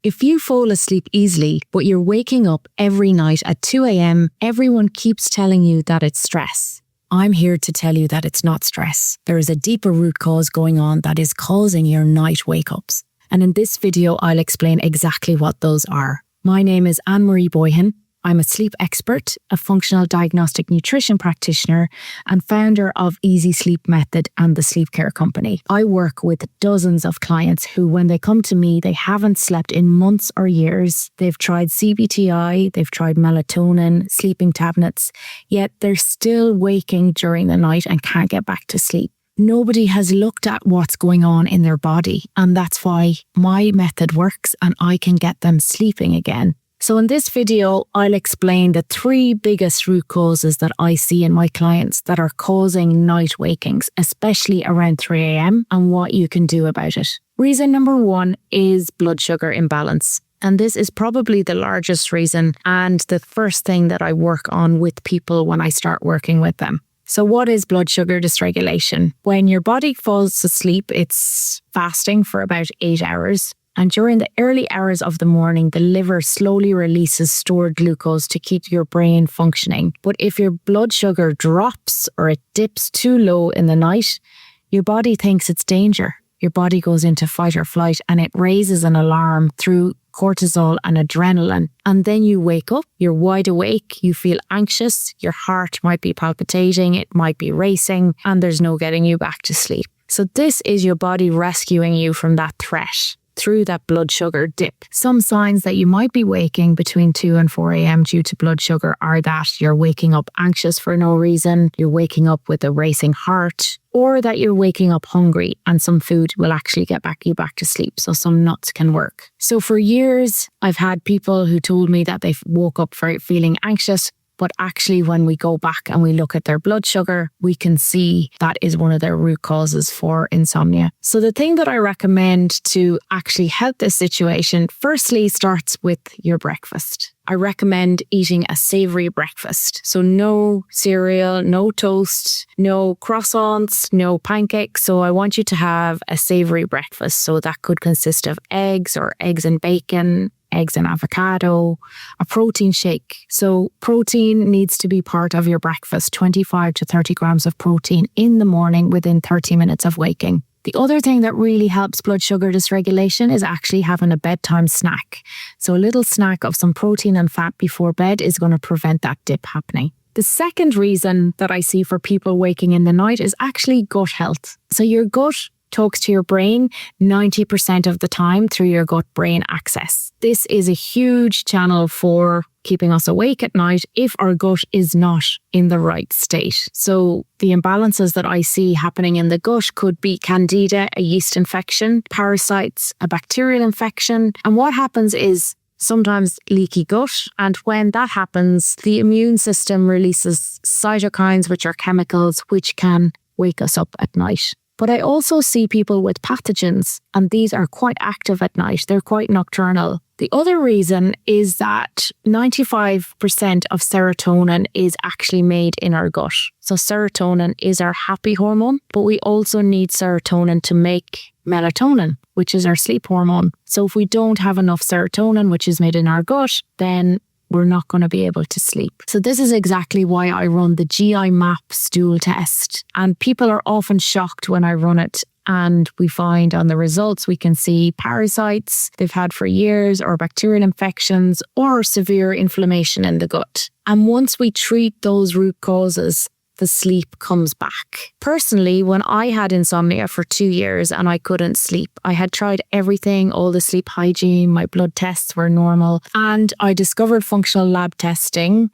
If you fall asleep easily, but you're waking up every night at 2 a.m., everyone keeps telling you that it's stress. I'm here to tell you that it's not stress. There is a deeper root cause going on that is causing your night wake-ups. And in this video, I'll explain exactly what those are. My name is Anne-Marie Boyhan. I'm a sleep expert, a functional diagnostic nutrition practitioner, and founder of Easy Sleep Method and the Sleep Care Company. I work with dozens of clients who, when they come to me, they haven't slept in months or years. They've tried CBTI, they've tried melatonin, sleeping tablets, yet they're still waking during the night and can't get back to sleep. Nobody has looked at what's going on in their body, and that's why my method works and I can get them sleeping again. So in this video, I'll explain the 3 biggest root causes that I see in my clients that are causing night wakings, especially around 3 a.m. and what you can do about it. Reason number 1 is blood sugar imbalance. And this is probably the largest reason and the first thing that I work on with people when I start working with them. So what is blood sugar dysregulation? When your body falls asleep, it's fasting for about 8 hours. And during the early hours of the morning, the liver slowly releases stored glucose to keep your brain functioning. But if your blood sugar drops or it dips too low in the night, your body thinks it's danger. Your body goes into fight or flight and it raises an alarm through cortisol and adrenaline. And then you wake up, you're wide awake, you feel anxious, your heart might be palpitating, it might be racing, and there's no getting you back to sleep. So this is your body rescuing you from that threat through that blood sugar dip. Some signs that you might be waking between 2 and 4 a.m. due to blood sugar are that you're waking up anxious for no reason, you're waking up with a racing heart, or that you're waking up hungry and some food will actually get you back to sleep. So some nuts can work. So for years, I've had people who told me that they woke up feeling anxious, but actually when we go back and we look at their blood sugar, we can see that is one of their root causes for insomnia. So the thing that I recommend to actually help this situation, firstly, starts with your breakfast. I recommend eating a savory breakfast. So no cereal, no toast, no croissants, no pancakes. So I want you to have a savory breakfast. So that could consist of eggs or eggs and bacon, eggs and avocado, a protein shake. So protein needs to be part of your breakfast, 25 to 30 grams of protein in the morning within 30 minutes of waking. The other thing that really helps blood sugar dysregulation is actually having a bedtime snack. So a little snack of some protein and fat before bed is going to prevent that dip happening. The second reason that I see for people waking in the night is actually gut health. So your gut talks to your brain 90% of the time through your gut-brain axis. This is a huge channel for keeping us awake at night if our gut is not in the right state. So the imbalances that I see happening in the gut could be candida, a yeast infection, parasites, a bacterial infection. And what happens is sometimes leaky gut. And when that happens, the immune system releases cytokines, which are chemicals which can wake us up at night. But I also see people with pathogens, and these are quite active at night. They're quite nocturnal. The other reason is that 95% of serotonin is actually made in our gut. So serotonin is our happy hormone, but we also need serotonin to make melatonin, which is our sleep hormone. So if we don't have enough serotonin, which is made in our gut, then we're not going to be able to sleep. So this is exactly why I run the GI map stool test. And people are often shocked when I run it. And we find on the results, we can see parasites they've had for years, or bacterial infections, or severe inflammation in the gut. And once we treat those root causes, the sleep comes back. Personally, when I had insomnia for 2 years and I couldn't sleep, I had tried everything, all the sleep hygiene, my blood tests were normal, and I discovered functional lab testing,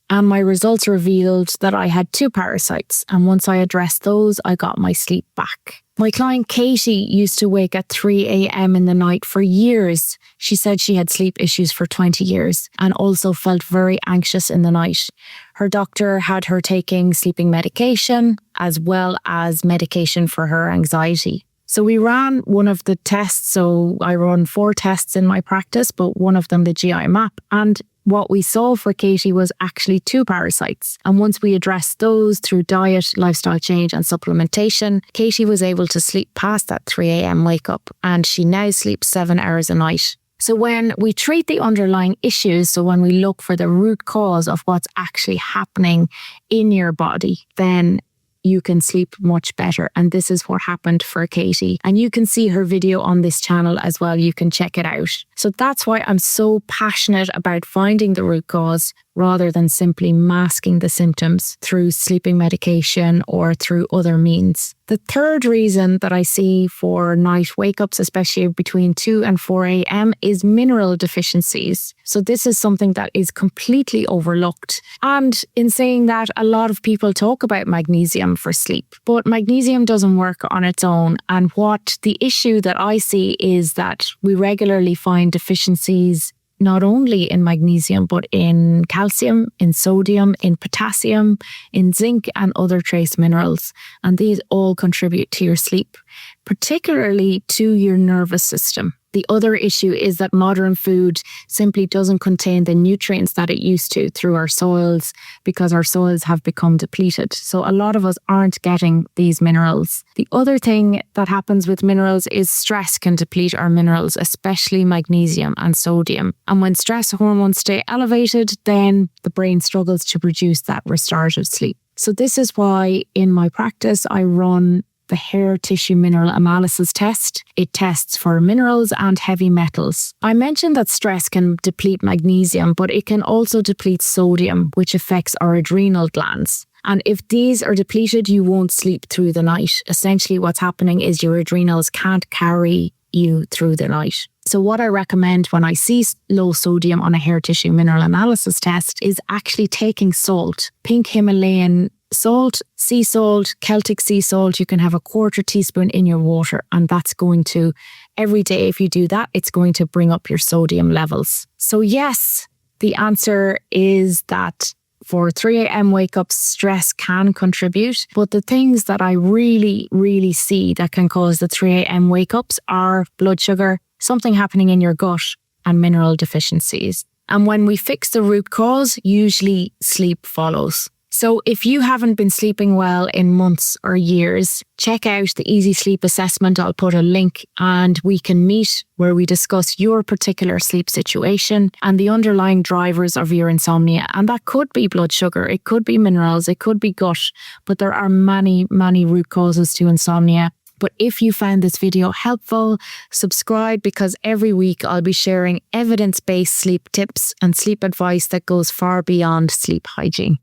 and my results revealed that I had 2 parasites. And once I addressed those, I got my sleep back. My client Katie used to wake at 3 a.m. in the night for years. She said she had sleep issues for 20 years and also felt very anxious in the night. Her doctor had her taking sleeping medication as well as medication for her anxiety. So we ran one of the tests. So I run 4 tests in my practice, but one of them, the GI map. And what we saw for Katie was actually 2 parasites. And once we addressed those through diet, lifestyle change and supplementation, Katie was able to sleep past that 3 a.m. wake up, and she now sleeps 7 hours a night. So when we treat the underlying issues, so when we look for the root cause of what's actually happening in your body, then you can sleep much better. And this is what happened for Katie. And you can see her video on this channel as well. You can check it out. So that's why I'm so passionate about finding the root cause rather than simply masking the symptoms through sleeping medication or through other means. The third reason that I see for night wake-ups, especially between 2 and 4 a.m., is mineral deficiencies. So this is something that is completely overlooked. And in saying that, a lot of people talk about magnesium for sleep, but magnesium doesn't work on its own. And what the issue that I see is that we regularly find deficiencies not only in magnesium, but in calcium, in sodium, in potassium, in zinc and other trace minerals. And these all contribute to your sleep, particularly to your nervous system. The other issue is that modern food simply doesn't contain the nutrients that it used to through our soils because our soils have become depleted. So a lot of us aren't getting these minerals. The other thing that happens with minerals is stress can deplete our minerals, especially magnesium and sodium. And when stress hormones stay elevated, then the brain struggles to produce that restorative sleep. So this is why in my practice, I run the hair tissue mineral analysis test. It tests for minerals and heavy metals. I mentioned that stress can deplete magnesium, but it can also deplete sodium, which affects our adrenal glands. And if these are depleted, you won't sleep through the night. Essentially, what's happening is your adrenals can't carry you through the night. So what I recommend when I see low sodium on a hair tissue mineral analysis test is actually taking salt, pink Himalayan salt, sea salt, Celtic sea salt. You can have a 1/4 teaspoon in your water, and that's going to, every day if you do that, it's going to bring up your sodium levels. So yes, the answer is that for 3 a.m. wake-ups, stress can contribute. But the things that I really see that can cause the 3 a.m. wake-ups are blood sugar, something happening in your gut, and mineral deficiencies. And when we fix the root cause, usually sleep follows. So if you haven't been sleeping well in months or years, check out the Easy Sleep Assessment. I'll put a link and we can meet where we discuss your particular sleep situation and the underlying drivers of your insomnia. And that could be blood sugar, it could be minerals, it could be gut, but there are many root causes to insomnia. But if you found this video helpful, subscribe because every week I'll be sharing evidence-based sleep tips and sleep advice that goes far beyond sleep hygiene.